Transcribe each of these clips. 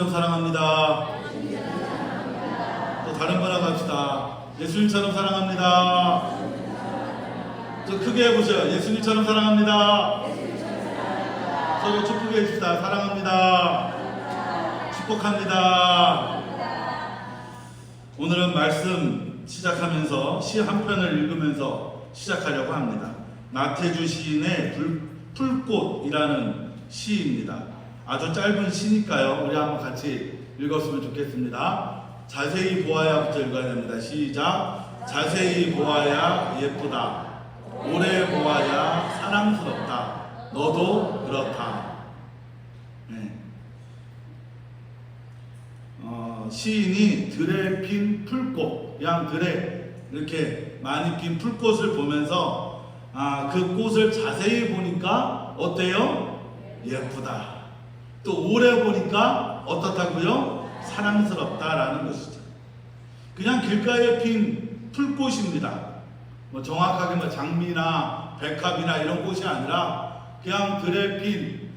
사랑합니다. 또 다른 거나 갑시다. 예수님처럼 사랑합니다. 좀 크게 해보세요. 예수님처럼 사랑합니다. 서로 축복해 줍시다. 사랑합니다. 축복합니다. 오늘은 말씀 시작하면서 시 한 편을 읽으면서 시작하려고 합니다. 나태주 시인의 풀꽃이라는 시입니다. 아주 짧은 시니까요. 우리 한번 같이 읽었으면 좋겠습니다. 자세히 보아야부터 읽어야 됩니다. 시작. 자세히 보아야 예쁘다. 오래 보아야 사랑스럽다. 너도 그렇다. 네. 시인이 들에 핀 풀꽃, 그냥 들에 이렇게 많이 핀 풀꽃을 보면서 그 꽃을 자세히 보니까 어때요? 예쁘다. 또 오래 보니까 어떻다고요? 사랑스럽다라는 것이죠. 그냥 길가에 핀 풀꽃입니다. 뭐 정확하게 뭐 장미나 백합이나 이런 꽃이 아니라 그냥 들에 핀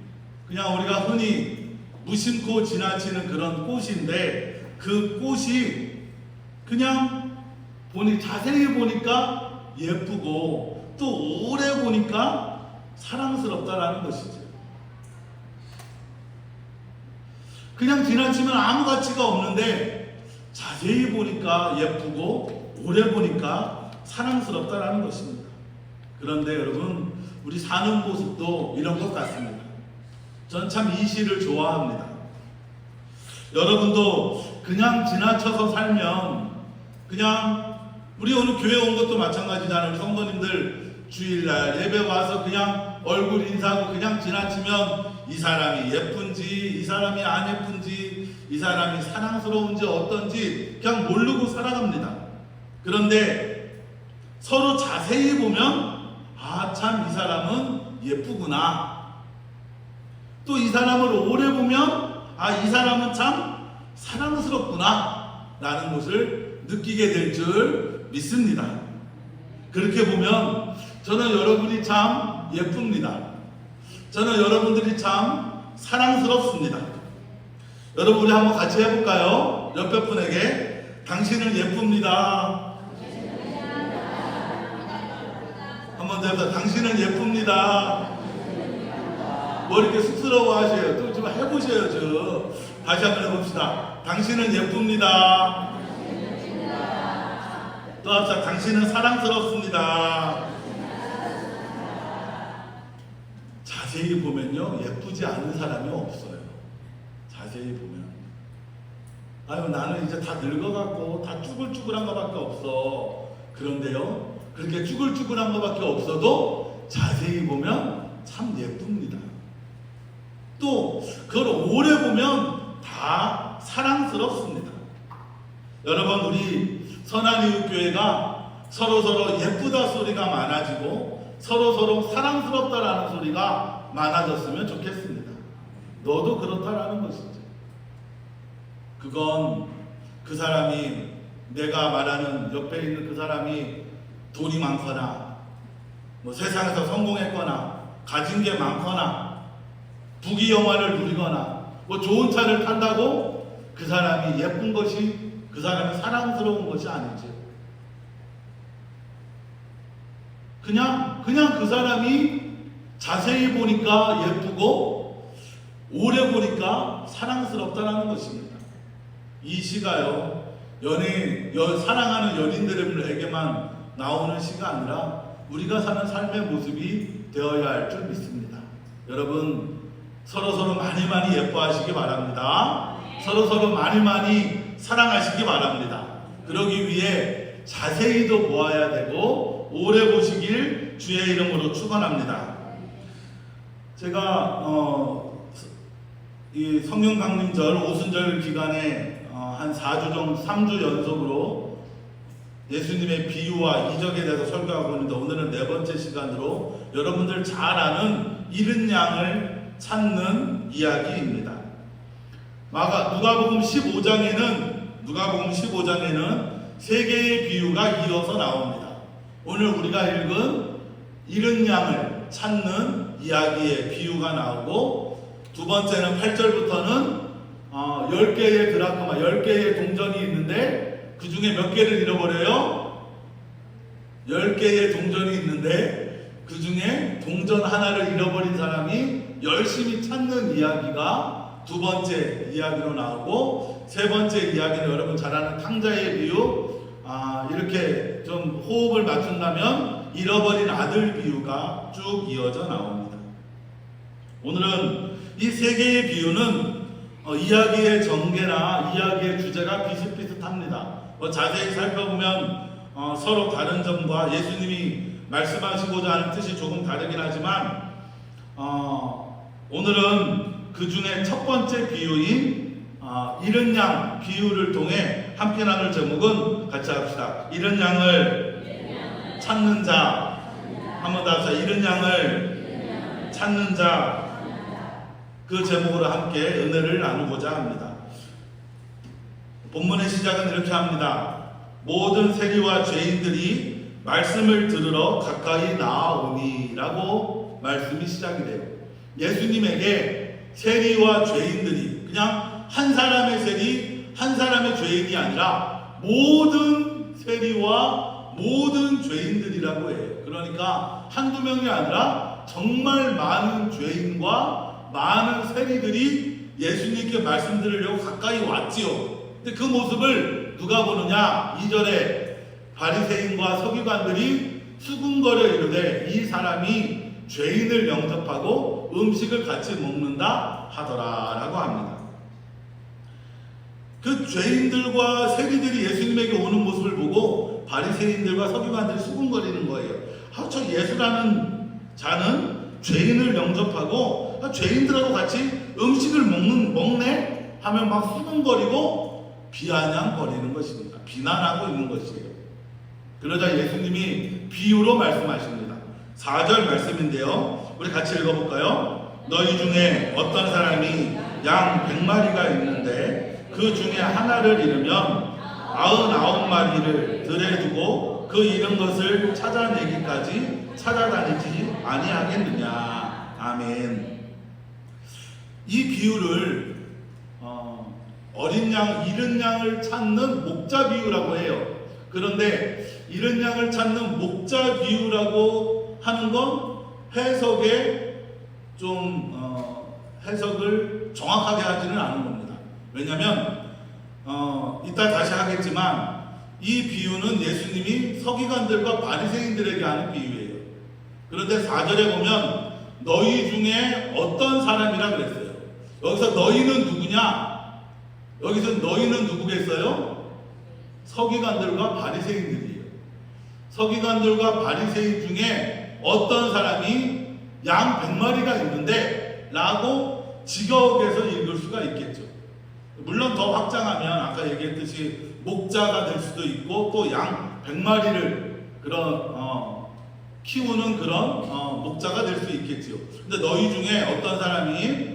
그냥 우리가 흔히 무심코 지나치는 그런 꽃인데 그 꽃이 그냥 자세히 보니까 예쁘고 또 오래 보니까 사랑스럽다라는 것이죠. 그냥 지나치면 아무 가치가 없는데 자세히 보니까 예쁘고 오래 보니까 사랑스럽다라는 것입니다. 그런데 여러분, 우리 사는 모습도 이런 것 같습니다. 전 참 이 시를 좋아합니다. 여러분도 그냥 지나쳐서 살면 그냥 우리 오늘 교회 온 것도 마찬가지잖아요. 성도님들 주일날 예배 와서 그냥 얼굴 인사하고 그냥 지나치면 이 사람이 예쁜지 이 사람이 안 예쁜지 이 사람이 사랑스러운지 어떤지 그냥 모르고 살아갑니다. 그런데 서로 자세히 보면 참 이 사람은 예쁘구나. 또 이 사람을 오래 보면 이 사람은 참 사랑스럽구나 라는 것을 느끼게 될 줄 믿습니다. 그렇게 보면 저는 여러분이 참 예쁩니다. 저는 여러분들이 참 사랑스럽습니다. 여러분, 우리 한번 같이 해볼까요? 옆에 분에게 당신은 예쁩니다. 한번 더 해보세요. 당신은 예쁩니다. 뭐 이렇게 쑥스러워 하세요. 또 좀 해보셔야죠. 다시 한번 해봅시다. 당신은 예쁩니다. 또 합시다. 당신은 사랑스럽습니다. 자세히 보면요, 예쁘지 않은 사람이 없어요. 자세히 보면 나는 이제 다 늙어갖고 다 쭈글쭈글한 것밖에 없어. 그런데요, 그렇게 쭈글쭈글한 것밖에 없어도 자세히 보면 참 예쁩니다. 또 그걸 오래 보면 다 사랑스럽습니다. 여러분, 우리 선한이웃교회가 서로서로 예쁘다 소리가 많아지고 서로서로 사랑스럽다라는 소리가 많아졌으면 좋겠습니다. 너도 그렇다라는 것이죠. 그건 그 사람이, 내가 말하는 옆에 있는 그 사람이 돈이 많거나 뭐 세상에서 성공했거나 가진 게 많거나 부귀영화를 누리거나 뭐 좋은 차를 탄다고 그 사람이 예쁜 것이, 그 사람이 사랑스러운 것이 아니죠. 그냥 그 사람이 자세히 보니까 예쁘고 오래 보니까 사랑스럽다는 것입니다. 이 시가요, 사랑하는 연인들에게만 나오는 시가 아니라 우리가 사는 삶의 모습이 되어야 할 줄 믿습니다. 여러분, 서로서로 많이 예뻐하시기 바랍니다. 서로서로 많이 사랑하시기 바랍니다. 그러기 위해 자세히도 보아야 되고 오래 보시길 주의 이름으로 축원합니다. 제가 이 성령 강림절 오순절 기간에 한 3주 연속으로 예수님의 비유와 이적에 대해서 설교하고 있는데, 오늘은 4번째 시간으로 여러분들 잘 아는 잃은 양을 찾는 이야기입니다. 누가복음 15장에는 3개의 비유가 이어서 나옵니다. 오늘 우리가 읽은 잃은 양을 찾는 이야기의 비유가 나오고, 두 번째는 8절부터는 10개의 드라크마, 10개의 동전이 있는데 그 중에 몇 개를 잃어버려요? 10개의 동전이 있는데 그 중에 동전 하나를 잃어버린 사람이 열심히 찾는 이야기가 두 번째 이야기로 나오고, 세 번째 이야기는 여러분 잘 아는 탕자의 비유, 이렇게 좀 호흡을 맞춘다면 잃어버린 아들 비유가 쭉 이어져 나옵니다. 오늘은 이 세 개의 비유는 이야기의 전개나 이야기의 주제가 비슷비슷합니다. 자세히 살펴보면 서로 다른 점과 예수님이 말씀하시고자 하는 뜻이 조금 다르긴 하지만, 오늘은 그 중에 첫 번째 비유인 잃은 양 비유를 통해 함께 나눌 제목은 같이 합시다. 잃은 양을 찾는 자. 한 번 더 합시다. 잃은 양을 찾는 자. 그 제목으로 함께 은혜를 나누고자 합니다. 본문의 시작은 이렇게 합니다. 모든 세리와 죄인들이 말씀을 들으러 가까이 나아오니 라고 말씀이 시작이 돼요. 예수님에게 세리와 죄인들이, 그냥 한 사람의 세리, 한 사람의 죄인이 아니라 모든 세리와 모든 죄인들이라고 해요. 그러니까 한두 명이 아니라 정말 많은 죄인과 많은 세리들이 예수님께 말씀 들으려고 가까이 왔지요. 근데 그 모습을 누가 보느냐? 2절에 바리새인과 서기관들이 수군거려 이르되 이 사람이 죄인을 영접하고 음식을 같이 먹는다 하더라 라고 합니다. 그 죄인들과 세리들이 예수님에게 오는 모습을 보고 바리새인들과 서기관들이 수군거리는 거예요. 저 예수라는 자는 죄인을 영접하고 죄인들하고 같이 음식을 먹네 하면 막 수군거리고 비아냥거리는 것입니다. 비난하고 있는 것이에요. 그러자 예수님이 비유로 말씀하십니다. 4절 말씀인데요, 우리 같이 읽어볼까요? 너희 중에 어떤 사람이 양 100마리가 있는데 그 중에 하나를 잃으면 99마리를 들에 두고 그 잃은 것을 찾아내기까지 찾아다니지 아니하겠느냐. 아멘. 이 비유를 어린 양, 잃은 양을 찾는 목자 비유라고 해요. 그런데 잃은 양을 찾는 목자 비유라고 하는 건 해석에 좀 해석을 정확하게 하지는 않은 겁니다. 왜냐하면 이따 다시 하겠지만 이 비유는 예수님이 서기관들과 바리새인들에게 하는 비유예요. 그런데 4절에 보면 너희 중에 어떤 사람이라 그랬어요. 여기서 너희는 누구냐? 여기서 너희는 누구겠어요? 서기관들과 바리새인들이에요. 서기관들과 바리새인 중에 어떤 사람이 양 100마리가 있는데 라고 직역해서 읽을 수가 있겠죠. 물론 더 확장하면 아까 얘기했듯이 목자가 될 수도 있고 또 양 100마리를 그런 키우는 그런 목자가 될 수 있겠죠. 근데 너희 중에 어떤 사람이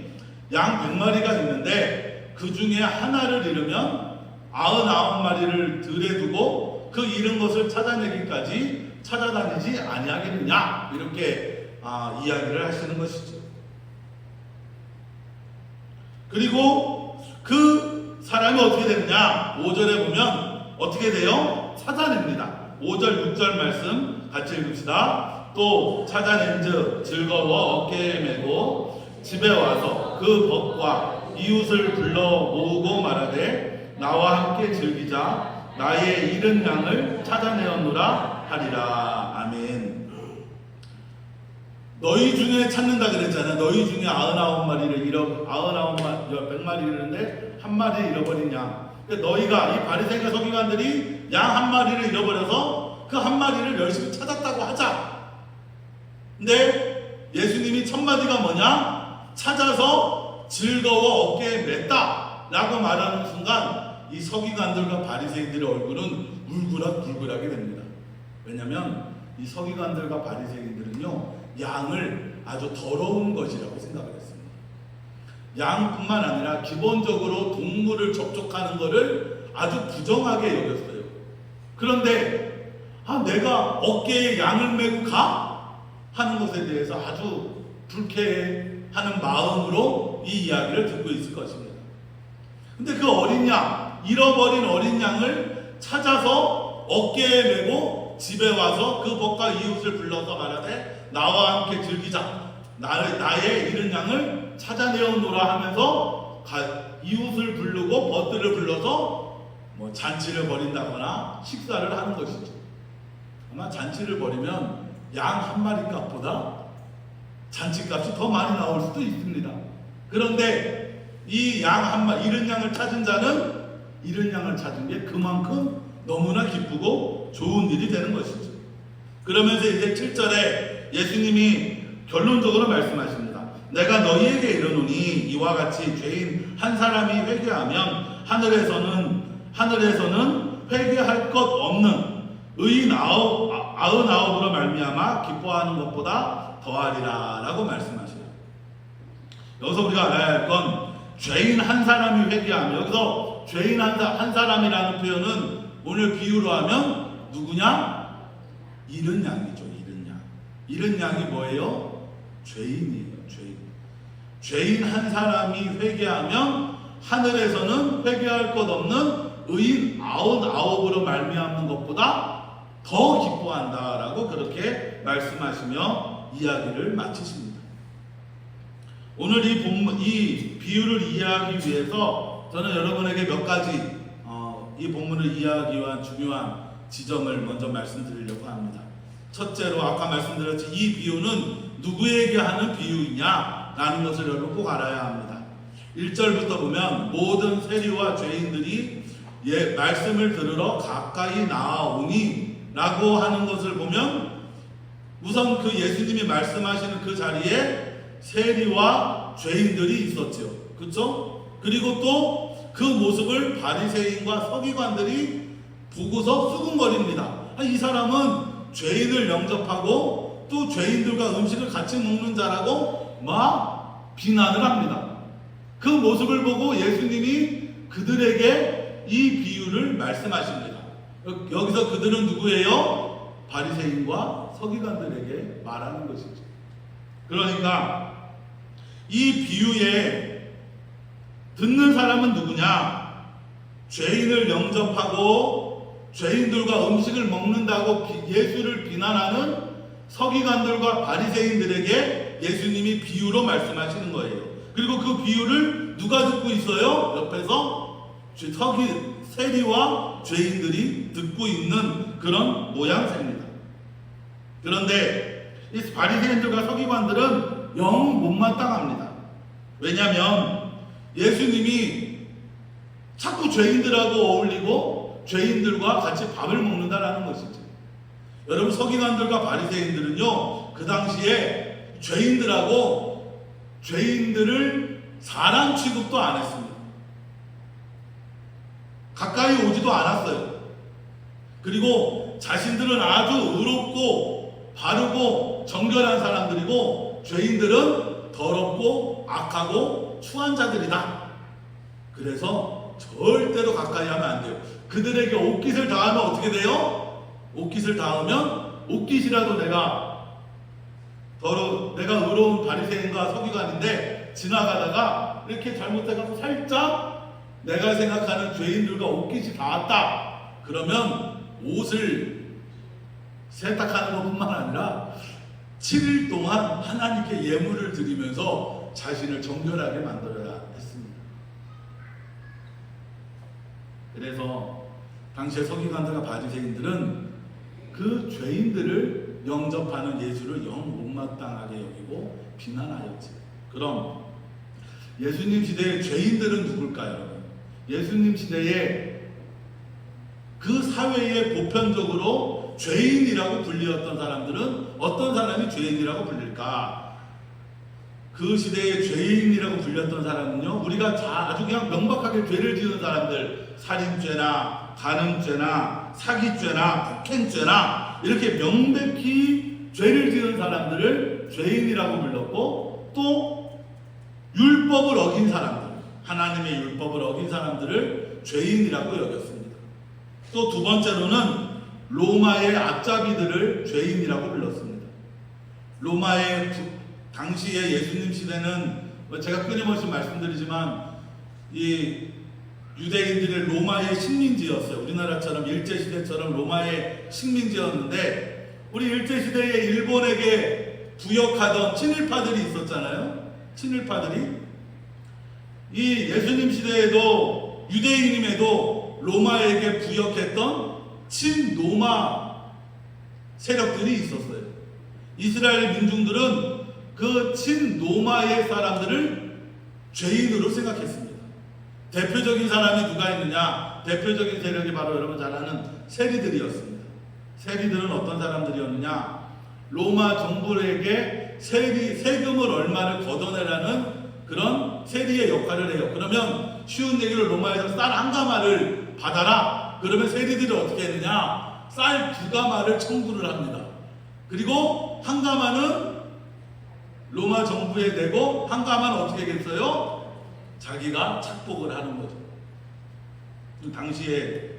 양 100마리가 있는데 그 중에 하나를 잃으면 99마리를 들에 두고 그 잃은 것을 찾아내기까지 찾아다니지 아니하겠느냐, 이렇게 이야기를 하시는 것이죠. 그리고 그 사람이 어떻게 되느냐? 5절에 보면 어떻게 돼요? 찾아냅니다. 5절 6절 말씀 같이 읽읍시다. 또 찾아낸즉 즐거워 어깨에 메고 집에 와서 그 벗과 이웃을 불러 모으고 말하되 나와 함께 즐기자. 나의 잃은 양을 찾아내었노라 하리라. 아멘. 너희 중에 찾는다 그랬잖아요. 너희 중에 99마리를 100마리를 잃었는데 한 마리를 잃어버린 양. 너희가 이 바리새인과 서기관들이 양 한 마리를 잃어버려서 그 한 마리를 열심히 찾았다고 하자. 근데 예수님이 첫 마디가 뭐냐? 찾아서 즐거워 어깨에 맸다 라고 말하는 순간 이 서기관들과 바리새인들의 얼굴은 울그락불그락이 됩니다. 왜냐하면 이 서기관들과 바리새인들은요, 양을 아주 더러운 것이라고 생각을 했습니다. 양뿐만 아니라 기본적으로 동물을 접촉하는 것을 아주 부정하게 여겼어요. 그런데 내가 어깨에 양을 메고 가? 하는 것에 대해서 아주 불쾌해하는 마음으로 이 이야기를 듣고 있을 것입니다. 근데 그 어린 양, 잃어버린 어린 양을 찾아서 어깨에 메고 집에 와서 그 벗과 이웃을 불러서 말하되 나와 함께 즐기자. 나의 잃은 양을 찾아내었노라 하면서 이웃을 부르고 벗들을 불러서 뭐 잔치를 벌인다거나 식사를 하는 것이죠. 아마 잔치를 벌이면 양 한 마리 값보다 잔치값이 더 많이 나올 수도 있습니다. 그런데 이 양 한 마리, 잃은 양을 찾은 자는 잃은 양을 찾은 게 그만큼 너무나 기쁘고 좋은 일이 되는 것이죠. 그러면서 이제 7절에 예수님이 결론적으로 말씀하십니다. 내가 너희에게 이르노니 이와 같이 죄인 한 사람이 회개하면 하늘에서는 회개할 것 없는 의인 99으로 말미암아 기뻐하는 것보다 더하리라 라고 말씀하셔요. 여기서 우리가 알아야 할 건 죄인 한 사람이 회개하며, 여기서 죄인 한 사람이라는 표현은 오늘 비유로 하면 누구냐? 잃은 양이죠. 잃은 양. 잃은 양이 뭐예요? 죄인이에요. 죄인 한 사람이 회개하면 하늘에서는 회개할 것 없는 의인 99으로 말미암는 것보다 더 기뻐한다라고 그렇게 말씀하시며 이야기를 마치십니다. 오늘 이 비유를 이해하기 위해서 저는 여러분에게 몇 가지 이 본문을 이해하기 위한 중요한 지점을 먼저 말씀드리려고 합니다. 첫째로 아까 말씀드렸지, 이 비유는 누구에게 하는 비유이냐라는 것을 여러분 꼭 알아야 합니다. 1절부터 보면 모든 세리와 죄인들이 말씀을 들으러 가까이 나아오니 라고 하는 것을 보면 우선 그 예수님이 말씀하시는 그 자리에 세리와 죄인들이 있었죠. 그렇죠? 그리고 또 그 모습을 바리새인과 서기관들이 보고서 수군거립니다. 이 사람은 죄인을 영접하고 또 죄인들과 음식을 같이 먹는 자라고 막 비난을 합니다. 그 모습을 보고 예수님이 그들에게 이 비유를 말씀하십니다. 여기서 그들은 누구예요? 바리새인과 서기관들에게 말하는 것이죠. 그러니까 이 비유에 듣는 사람은 누구냐? 죄인을 영접하고 죄인들과 음식을 먹는다고 예수를 비난하는 서기관들과 바리새인들에게 예수님이 비유로 말씀하시는 거예요. 그리고 그 비유를 누가 듣고 있어요? 옆에서 세리와 죄인들이 듣고 있는 그런 모양새입니다. 그런데 이 바리새인들과 서기관들은 영 못마땅합니다. 왜냐하면 예수님이 자꾸 죄인들하고 어울리고 죄인들과 같이 밥을 먹는다라는 것이죠. 여러분, 서기관들과 바리새인들은요, 그 당시에 죄인들을 사람 취급도 안 했습니다. 가까이 오지도 않았어요. 그리고 자신들은 아주 의롭고 바르고 정결한 사람들이고 죄인들은 더럽고 악하고 추한 자들이다. 그래서 절대로 가까이 하면 안 돼요. 그들에게 옷깃을 닿으면 어떻게 돼요? 옷깃을 닿으면 옷깃이라도 내가 의로운 바리새인과 서기관인데 지나가다가 이렇게 잘못해서 살짝 내가 생각하는 죄인들과 옷깃이 닿았다. 그러면 옷을 세탁하는 것뿐만 아니라 7일 동안 하나님께 예물을 드리면서 자신을 정결하게 만들어야 했습니다. 그래서 당시의 서기관들과 바리새인들은 그 죄인들을 영접하는 예수를 영 못마땅하게 여기고 비난하였지. 그럼 예수님 시대의 죄인들은 누굴까요, 여러분? 예수님 시대에 그 사회에 보편적으로 죄인이라고 불리었던 사람들은 어떤 사람이 죄인이라고 불릴까? 그 시대에 죄인이라고 불렸던 사람은요, 우리가 아주 그냥 명백하게 죄를 지은 사람들, 살인죄나 간음죄나 사기죄나 폭행죄나 이렇게 명백히 죄를 지은 사람들을 죄인이라고 불렀고, 또 율법을 어긴 사람들, 하나님의 율법을 어긴 사람들을 죄인이라고 여겼습니다. 또 두 번째로는 로마의 앞잡이들을 죄인이라고 불렀습니다. 로마의 당시에 예수님 시대는 제가 끊임없이 말씀드리지만 이 유대인들의 로마의 식민지였어요. 우리나라처럼 일제시대처럼 로마의 식민지였는데, 우리 일제시대에 일본에게 부역하던 친일파들이 있었잖아요. 친일파들이. 이 예수님 시대에도 유대인임에도 로마에게 부역했던 친로마 세력들이 있었어요. 이스라엘 민중들은 그 친로마의 사람들을 죄인으로 생각했습니다. 대표적인 사람이 누가 있느냐? 대표적인 세력이 바로 여러분 잘 아는 세리들이었습니다. 세리들은 어떤 사람들이었느냐? 로마 정부에게 세금을 얼마를 걷어내라는 그런 세리의 역할을 해요. 그러면 쉬운 얘기로 로마에서 쌀 한 가마를 받아라. 그러면 세리들이 어떻게 했느냐? 쌀 2가마를 청구를 합니다. 그리고 한 가마는 로마 정부에 내고 한 가마는 어떻게 했어요? 자기가 착복을 하는 거죠. 당시에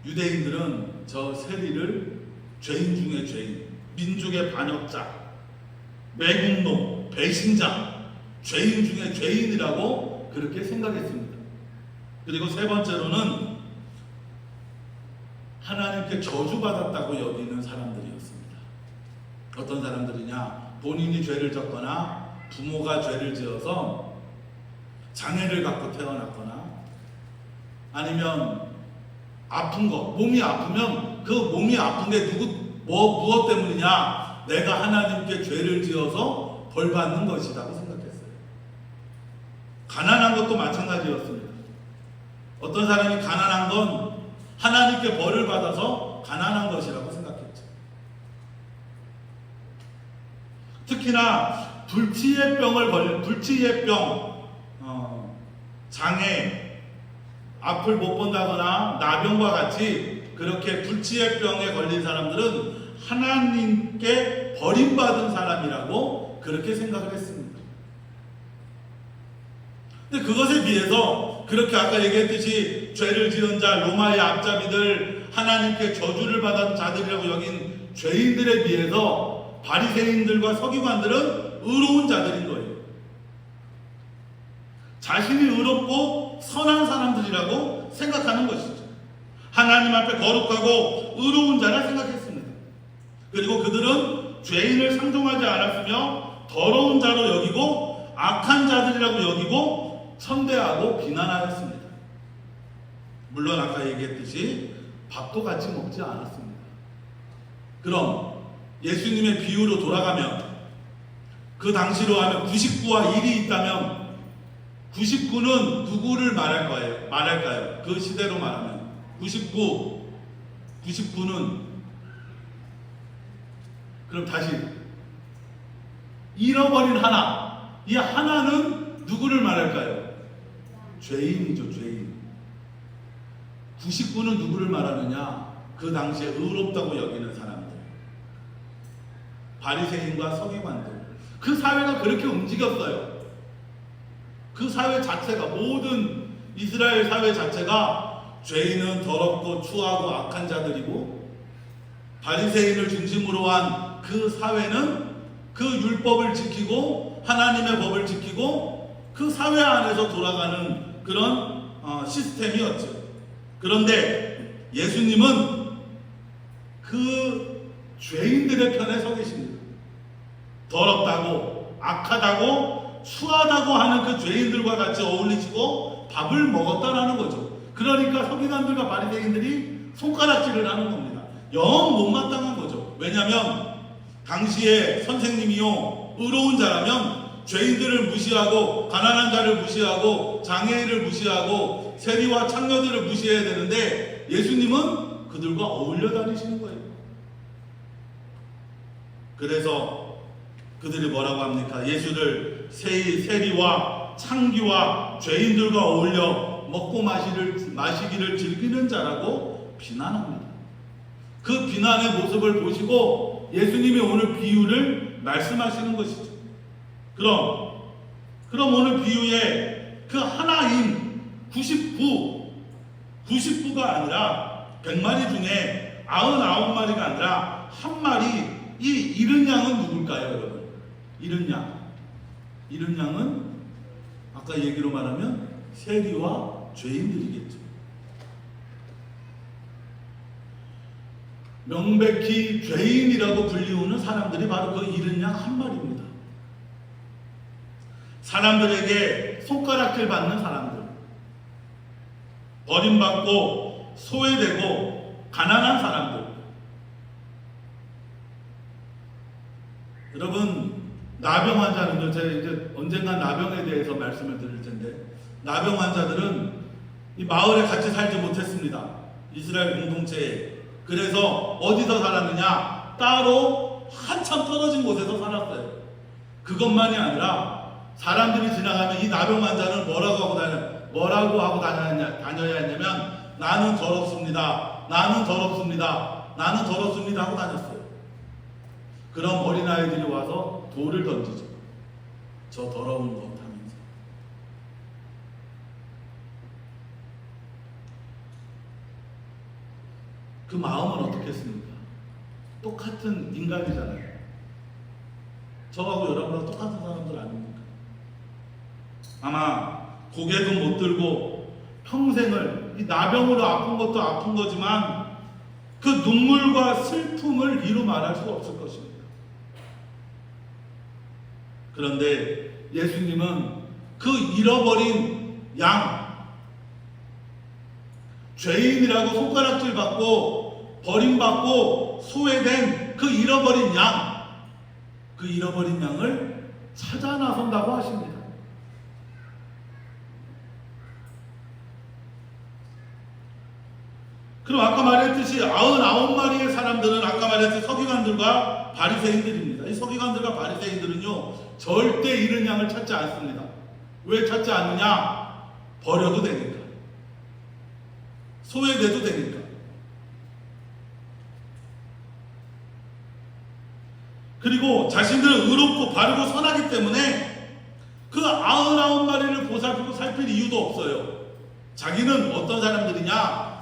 유대인들은 저 세리를 죄인 중에 죄인, 민족의 반역자, 매국노, 배신자, 죄인 중에 죄인이라고 그렇게 생각했습니다. 그리고 세 번째로는 하나님께 저주받았다고 여기는 사람들이었습니다. 어떤 사람들이냐? 본인이 죄를 졌거나 부모가 죄를 지어서 장애를 갖고 태어났거나 아니면 아픈 거, 몸이 아프면 그 몸이 아픈 게 무엇 때문이냐? 내가 하나님께 죄를 지어서 벌 받는 것이라고 생각했어요. 가난한 것도 마찬가지였습니다. 어떤 사람이 가난한 건 하나님께 벌을 받아서 가난한 것이라고 생각했죠. 특히나 불치의 병, 장애, 앞을 못 본다거나 나병과 같이 그렇게 불치의 병에 걸린 사람들은 하나님께 버림받은 사람이라고 그렇게 생각을 했습니다. 근데 그것에 비해서 그렇게 아까 얘기했듯이 죄를 지은 자, 로마의 앞잡이들, 하나님께 저주를 받은 자들이라고 여긴 죄인들에 비해서 바리새인들과 서기관들은 의로운 자들인 거예요. 자신이 의롭고 선한 사람들이라고 생각하는 것이죠. 하나님 앞에 거룩하고 의로운 자라 생각했습니다. 그리고 그들은 죄인을 상종하지 않았으며 더러운 자로 여기고 악한 자들이라고 여기고 천대하고 비난하였습니다. 물론 아까 얘기했듯이 밥도 같이 먹지 않았습니다. 그럼 예수님의 비유로 돌아가면 그 당시로 하면 99와 1이 있다면 99는 누구를 말할까요? 그 시대로 말하면 99는 그럼 다시 잃어버린 하나, 이 하나는 누구를 말할까요? 죄인이죠. 죄인. 99는 누구를 말하느냐? 그 당시에 의롭다고 여기는 사람들, 바리새인과 서기관들. 그 사회가 그렇게 움직였어요. 그 사회 자체가, 모든 이스라엘 사회 자체가 죄인은 더럽고 추하고 악한 자들이고, 바리새인을 중심으로 한 그 사회는 그 율법을 지키고 하나님의 법을 지키고 그 사회 안에서 돌아가는 그런 시스템이었죠. 그런데 예수님은 그 죄인들의 편에 서 계십니다. 더럽다고 악하다고 추하다고 하는 그 죄인들과 같이 어울리시고 밥을 먹었다라는 거죠. 그러니까 서기관들과 바리새인들이 손가락질을 하는 겁니다. 영 못마땅한 거죠. 왜냐하면 당시에 선생님이요, 의로운 자라면 죄인들을 무시하고 가난한 자를 무시하고 장애인을 무시하고 세리와 창녀들을 무시해야 되는데 예수님은 그들과 어울려 다니시는 거예요. 그래서 그들이 뭐라고 합니까? 예수를 세리와 창기와 죄인들과 어울려 먹고 마시기를 즐기는 자라고 비난합니다. 그 비난의 모습을 보시고 예수님이 오늘 비유를 말씀하시는 것이죠. 그럼 오늘 비유에 그 하나인 99가 아니라 100마리 중에 99마리가 아니라 한 마리, 이 잃은 양은 누굴까요, 여러분? 잃은 양은 아까 얘기로 말하면 세리와 죄인들이겠죠. 명백히 죄인이라고 불리우는 사람들이 바로 그 잃은 양 한 마리입니다. 사람들에게 손가락질 받는 사람들, 버림받고 소외되고 가난한 사람들. 여러분, 나병 환자는, 제가 이제 언젠가 나병에 대해서 말씀을 드릴 텐데, 나병 환자들은 이 마을에 같이 살지 못했습니다. 이스라엘 공동체에. 그래서 어디서 살았느냐? 따로 한참 떨어진 곳에서 살았어요. 그것만이 아니라 사람들이 지나가면 이 나병 환자는 뭐라고 하고 다녀야 했냐면, 나는 더럽습니다. 나는 더럽습니다. 나는 더럽습니다 하고 다녔어요. 그럼 어린아이들이 와서 돌을 던지죠. 저 더러운 것 하면서. 그 마음은 어떻겠습니까? 똑같은 인간이잖아요. 저하고 여러분하고 똑같은 사람들 아닙니까? 아마 고개도 못 들고 평생을 이 나병으로 아픈 것도 아픈 거지만 그 눈물과 슬픔을 이루 말할 수 없을 것입니다. 그런데 예수님은 그 잃어버린 양, 죄인이라고 손가락질 받고 버림받고 소외된 그 잃어버린 양, 그 잃어버린 양을 찾아 나선다고 하십니다. 그럼 아까 말했듯이 99마리의 사람들은 아까 말했듯이 서기관들과 바리새인들입니다. 이 서기관들과 바리새인들은요, 절대 잃은 양을 찾지 않습니다. 왜 찾지 않느냐? 버려도 되니까. 소외돼도 되니까. 그리고 자신들은 의롭고 바르고 선하기 때문에 그 99마리를 보살피고 살필 이유도 없어요. 자기는 어떤 사람들이냐?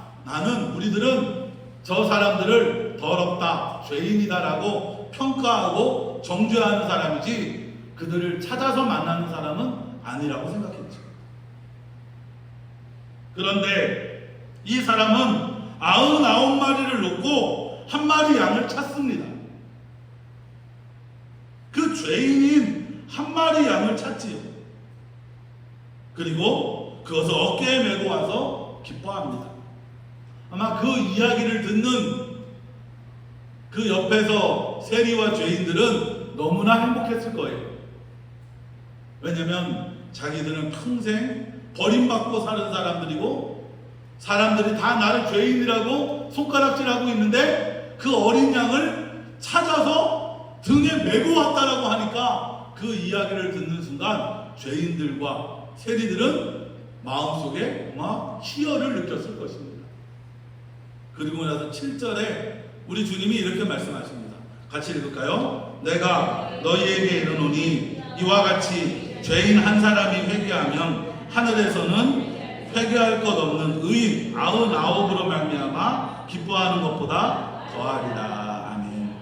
우리들은 저 사람들을 더럽다, 죄인이다라고 평가하고 정죄하는 사람이지 그들을 찾아서 만나는 사람은 아니라고 생각했죠. 그런데 이 사람은 99마리를 놓고 한 마리 양을 찾습니다. 그 죄인인 한 마리 양을 찾지요. 그리고 그것을 어깨에 메고 와서 기뻐합니다. 아마 그 이야기를 듣는 그 옆에서 세리와 죄인들은 너무나 행복했을 거예요. 왜냐하면 자기들은 평생 버림받고 사는 사람들이고 사람들이 다 나를 죄인이라고 손가락질하고 있는데 그 어린 양을 찾아서 등에 메고 왔다라고 하니까 그 이야기를 듣는 순간 죄인들과 세리들은 마음속에 아마 희열을 느꼈을 것입니다. 그리고 나서 7절에 우리 주님이 이렇게 말씀하십니다. 같이 읽을까요? 내가 너희에게 이르노니 이와 같이 죄인 한 사람이 회개하면 하늘에서는 회개할 것 없는 의인 99으로 말미암아 기뻐하는 것보다 더하리라. 아멘.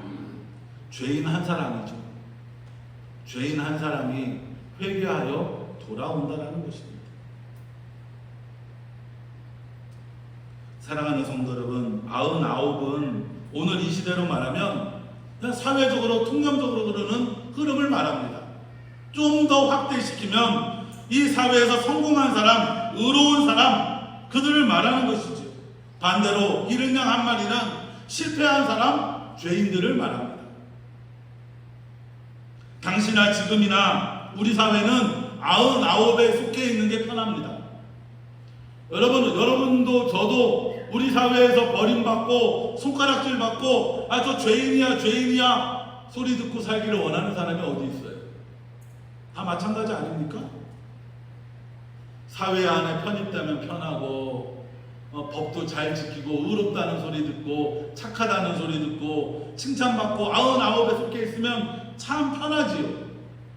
죄인 한 사람이죠. 죄인 한 사람이 회개하여 돌아온다라는 것입니다. 사랑하는 성도 여러분, 99은 오늘 이 시대로 말하면 그냥 사회적으로 통념적으로는 흐름을 말합니다. 좀 더 확대시키면 이 사회에서 성공한 사람, 의로운 사람, 그들을 말하는 것이죠. 반대로 잃은 양 한 마리는 실패한 사람, 죄인들을 말합니다. 당시나 지금이나 우리 사회는 99에 속해 있는 게 편합니다. 여러분도 저도 우리 사회에서 버림받고 손가락질 받고 저 죄인이야 소리 듣고 살기를 원하는 사람이 어디 있어요? 다 마찬가지 아닙니까? 사회 안에 편입되면 편하고 법도 잘 지키고 의롭다는 소리 듣고 착하다는 소리 듣고 칭찬받고 99에 속해 있으면 참 편하지요.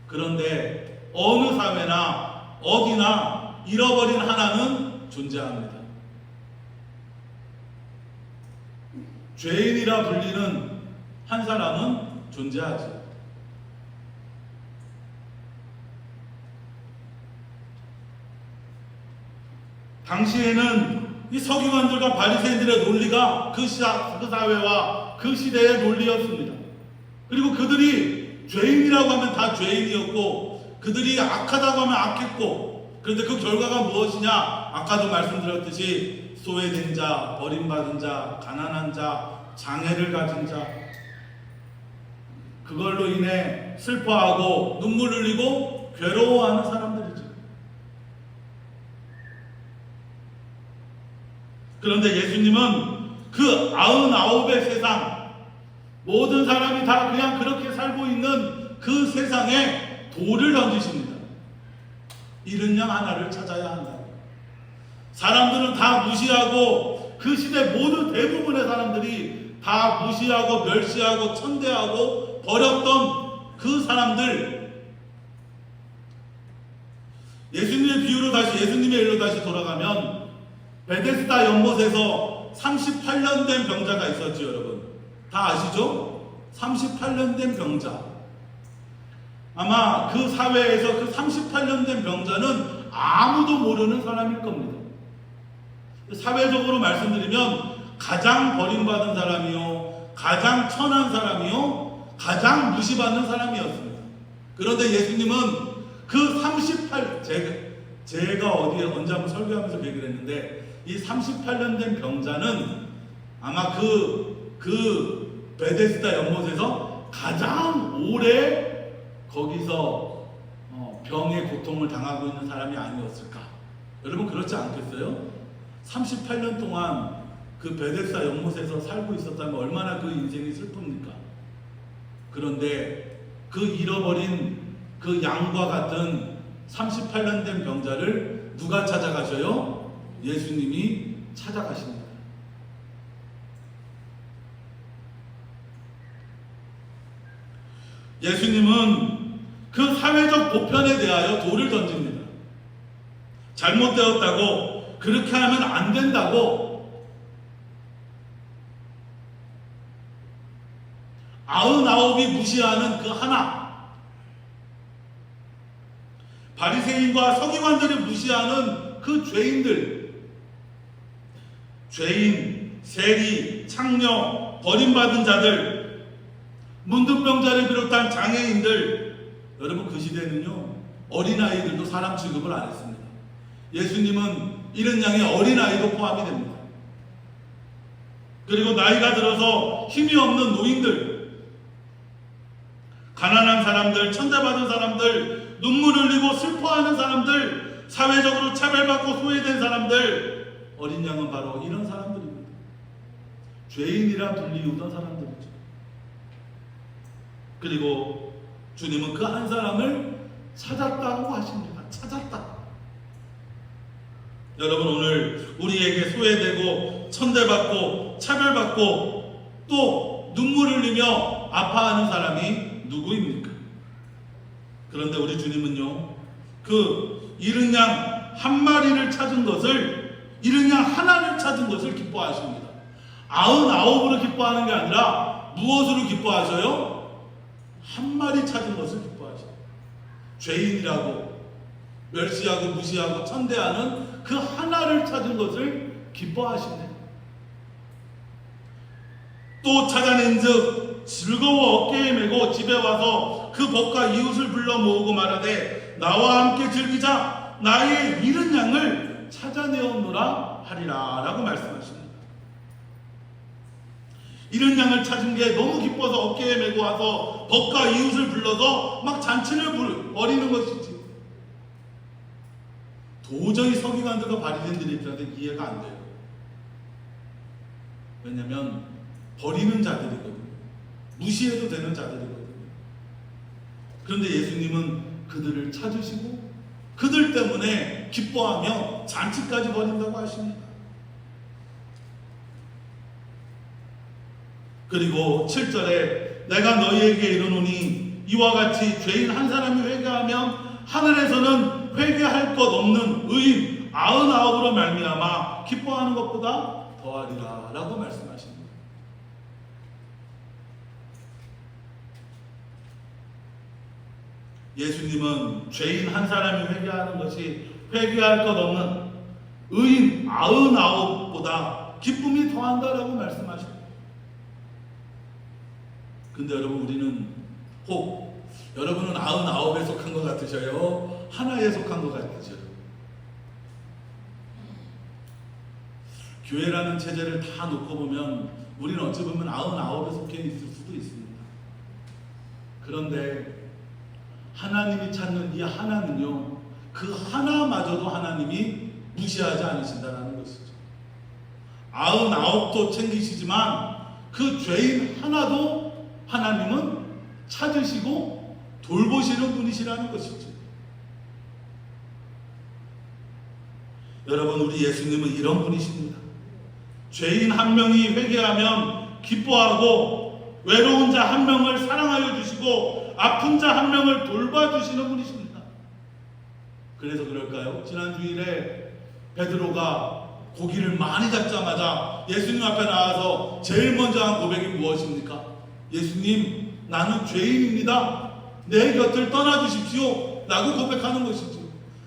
그런데 어느 사회나 어디나 잃어버린 하나는 존재합니다. 죄인이라 불리는 한 사람은 존재하죠. 당시에는 이 서기관들과 바리새인들의 논리가 그 사회와 그 시대의 논리였습니다. 그리고 그들이 죄인이라고 하면 다 죄인이었고, 그들이 악하다고 하면 악했고, 그런데 그 결과가 무엇이냐? 아까도 말씀드렸듯이 소외된 자, 버림받은 자, 가난한 자, 장애를 가진 자, 그걸로 인해 슬퍼하고 눈물 흘리고 괴로워하는 사람들이죠. 그런데 예수님은 그 99의 세상, 모든 사람이 다 그냥 그렇게 살고 있는 그 세상에 돌을 던지십니다. 잃은 양 하나를 찾아야 한다. 사람들은 다 무시하고, 그 시대 모든 대부분의 사람들이 다 무시하고 멸시하고 천대하고 버렸던 그 사람들, 예수님의 일로 다시 돌아가면 베데스다 연못에서 38년 된 병자가 있었죠. 여러분 다 아시죠? 38년 된 병자. 아마 그 사회에서 그 38년 된 병자는 아무도 모르는 사람일 겁니다. 사회적으로 말씀드리면 가장 버림받은 사람이요, 가장 천한 사람이요, 가장 무시받는 사람이었습니다. 그런데 예수님은 그 제가 언제 한번 설교하면서 얘기를 했는데, 이 38년 된 병자는 아마 그 베데스다 연못에서 가장 오래 거기서 병의 고통을 당하고 있는 사람이 아니었을까? 여러분 그렇지 않겠어요? 38년 동안 그 베데스다 연못에서 살고 있었다면 얼마나 그 인생이 슬픕니까? 그런데 그 잃어버린 그 양과 같은 38년 된 병자를 누가 찾아가셔요? 예수님이 찾아가십니다. 예수님은 그 사회적 보편에 대하여 돌을 던집니다. 잘못되었다고, 그렇게 하면 안 된다고, 99이 무시하는 그 하나, 바리새인과 서기관들이 무시하는 그 죄인들, 죄인, 세리, 창녀, 버림받은 자들, 문둥병자를 비롯한 장애인들, 여러분 그 시대는요 어린아이들도 사람 취급을 안 했습니다. 예수님은 이런 양의 어린아이도 포함이 됩니다. 그리고 나이가 들어서 힘이 없는 노인들, 가난한 사람들, 천대받은 사람들, 눈물 흘리고 슬퍼하는 사람들, 사회적으로 차별받고 소외된 사람들, 어린 양은 바로 이런 사람들입니다. 죄인이라 불리우던 사람들이죠. 그리고 주님은 그 한 사람을 찾았다고 하십니다. 찾았다. 여러분 오늘 우리에게 소외되고 천대받고 차별받고 또 눈물 흘리며 아파하는 사람이 누구입니까? 그런데 우리 주님은요, 그 잃은 양 한 마리를 찾은 것을, 잃은 양 하나를 찾은 것을 기뻐하십니다. 99으로 기뻐하는 게 아니라 무엇으로 기뻐하셔요? 한 마리 찾은 것을 기뻐하셔요. 죄인이라고 멸시하고 무시하고 천대하는 그 하나를 찾은 것을 기뻐하십니다. 또 찾아낸 즉 즐거워 어깨에 메고 집에 와서 그 벗과 이웃을 불러 모으고 말하되 나와 함께 즐기자, 나의 잃은 양을 찾아내었노라 하리라 라고 말씀하십니다. 잃은 양을 찾은 게 너무 기뻐서 어깨에 메고 와서 벗과 이웃을 불러서 막 잔치를 벌이는 것이지, 도저히 서기관들과 바리새인들의 입장에서 이해가 안 돼요. 왜냐하면 버리는 자들이거든요. 무시해도 되는 자들이거든요. 그런데 예수님은 그들을 찾으시고 그들 때문에 기뻐하며 잔치까지 벌인다고 하십니다. 그리고 7절에 내가 너희에게 이르노니 이와 같이 죄인 한 사람이 회개하면 하늘에서는 회개할 것 없는 의인 99으로 말미암아 기뻐하는 것보다 더하리라 라고 말씀하십니다. 예수님은 죄인 한 사람이 회개하는 것이 회개할 것 없는 의인 99보다 기쁨이 더한다라고 말씀하십니다. 근데 여러분, 우리는 혹 여러분은 99에 속한 것 같으셔요? 하나에 속한 것 같으셔요? 교회라는 체제를 다 놓고 보면 우리는 어찌 보면 99에 속해 있을 수도 있습니다. 그런데 하나님이 찾는 이 하나는요, 그 하나마저도 하나님이 무시하지 않으신다는 것이죠. 99도 챙기시지만 그 죄인 하나도 하나님은 찾으시고 돌보시는 분이시라는 것이죠. 여러분, 우리 예수님은 이런 분이십니다. 죄인 한 명이 회개하면 기뻐하고 외로운 자 한 명을 사랑하여 주시고 아픈 자 한 명을 돌봐주시는 분이십니다. 그래서 그럴까요? 지난 주일에 베드로가 고기를 많이 잡자마자 예수님 앞에 나와서 제일 먼저 한 고백이 무엇입니까? 예수님, 나는 죄인입니다. 내 곁을 떠나주십시오 라고 고백하는 것이죠.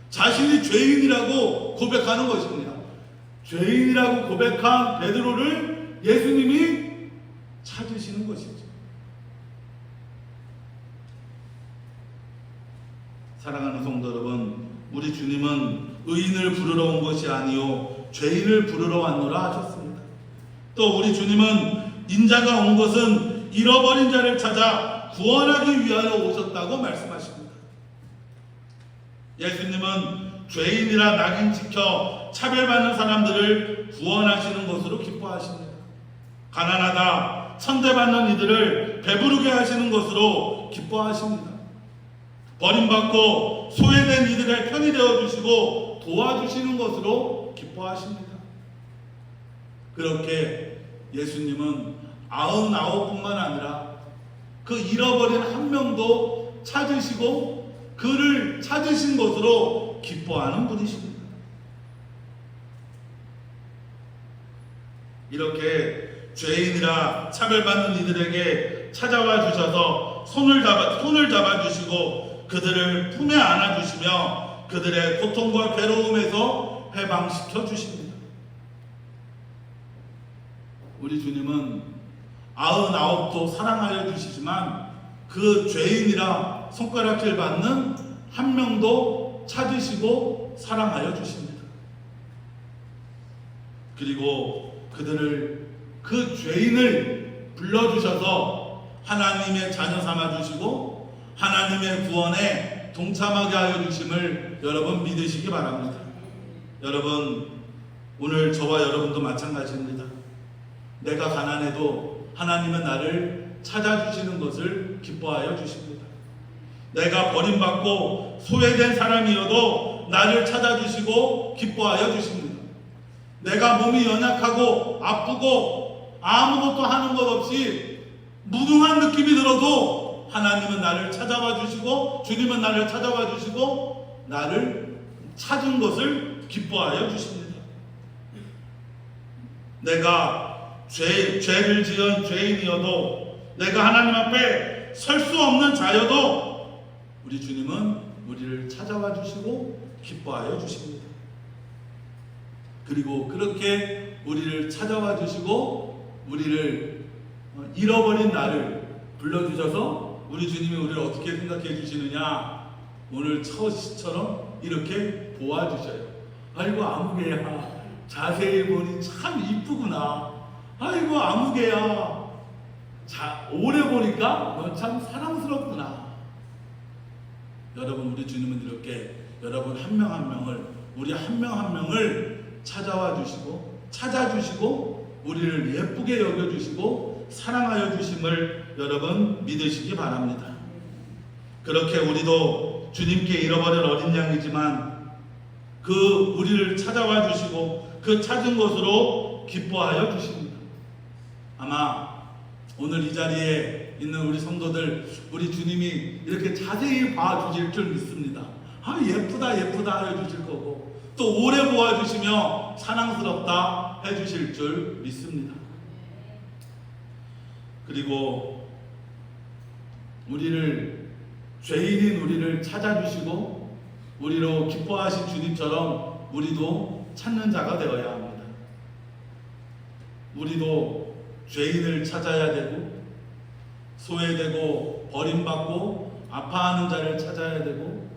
자신이 죄인이라고 고백하는 것입니다. 죄인이라고 고백한 베드로를 예수님이 찾으시는 것이죠. 사랑하는 성도 여러분, 우리 주님은 의인을 부르러 온 것이 아니요 죄인을 부르러 왔노라 하셨습니다. 또 우리 주님은 인자가 온 것은 잃어버린 자를 찾아 구원하기 위하여 오셨다고 말씀하십니다. 예수님은 죄인이라 낙인 찍혀 차별받는 사람들을 구원하시는 것으로 기뻐하십니다. 가난하다 천대받는 이들을 배부르게 하시는 것으로 기뻐하십니다. 버림받고 소외된 이들의 편이 되어주시고 도와주시는 것으로 기뻐하십니다. 그렇게 예수님은 99뿐만 아니라 그 잃어버린 한 명도 찾으시고 그를 찾으신 것으로 기뻐하는 분이십니다. 이렇게 죄인이라 차별받는 이들에게 찾아와 주셔서 손을 잡아주시고 그들을 품에 안아주시며 그들의 고통과 괴로움에서 해방시켜 주십니다. 우리 주님은 99도 사랑하여 주시지만 그 죄인이라 손가락질 받는 한 명도 찾으시고 사랑하여 주십니다. 그리고 그 죄인을 불러주셔서 하나님의 자녀 삼아주시고 하나님의 구원에 동참하게 하여 주심을 여러분 믿으시기 바랍니다. 여러분, 오늘 저와 여러분도 마찬가지입니다. 내가 가난해도 하나님은 나를 찾아주시는 것을 기뻐하여 주십니다. 내가 버림받고 소외된 사람이어도 나를 찾아주시고 기뻐하여 주십니다. 내가 몸이 연약하고 아프고 아무것도 하는 것 없이 무능한 느낌이 들어도 하나님은 나를 찾아와 주시고 주님은 나를 찾아와 주시고 나를 찾은 것을 기뻐하여 주십니다. 내가 죄를 지은 죄인이어도 내가 하나님 앞에 설 수 없는 자여도 우리 주님은 우리를 찾아와 주시고 기뻐하여 주십니다. 그리고 그렇게 우리를 찾아와 주시고 우리를 잃어버린 나를 불러주셔서 우리 주님이 우리를 어떻게 생각해 주시느냐, 오늘 처처럼 이렇게 도와주셔요. 아이고 아무개야, 자세히 보니 참 이쁘구나. 아이고 아무개야, 오래 보니까 너 참 사랑스럽구나. 여러분, 우리 주님은 이렇게 여러분 한 명 한 명을, 우리 한 명 한 명을 찾아와 주시고 찾아주시고 우리를 예쁘게 여겨주시고 사랑하여 주심을 여러분 믿으시기 바랍니다. 그렇게 우리도 주님께 잃어버린 어린 양이지만 그 우리를 찾아와 주시고 그 찾은 것으로 기뻐하여 주십니다. 아마 오늘 이 자리에 있는 우리 성도들, 우리 주님이 이렇게 자세히 봐주실 줄 믿습니다. 아, 예쁘다 예쁘다 해주실 거고 또 오래 보아주시며 사랑스럽다 해주실 줄 믿습니다. 그리고 죄인인 우리를 찾아주시고 우리로 기뻐하신 주님처럼 우리도 찾는 자가 되어야 합니다. 우리도 죄인을 찾아야 되고, 소외되고 버림받고 아파하는 자를 찾아야 되고,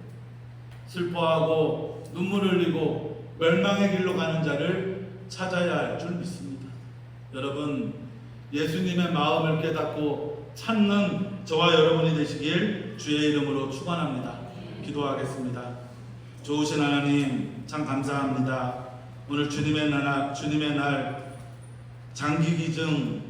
슬퍼하고 눈물을 흘리고 멸망의 길로 가는 자를 찾아야 할 줄 믿습니다. 여러분, 예수님의 마음을 깨닫고 찾는 저와 여러분이 되시길 주의 이름으로 축원합니다. 기도하겠습니다. 좋으신 하나님, 참 감사합니다. 오늘 주님의 날 장기기증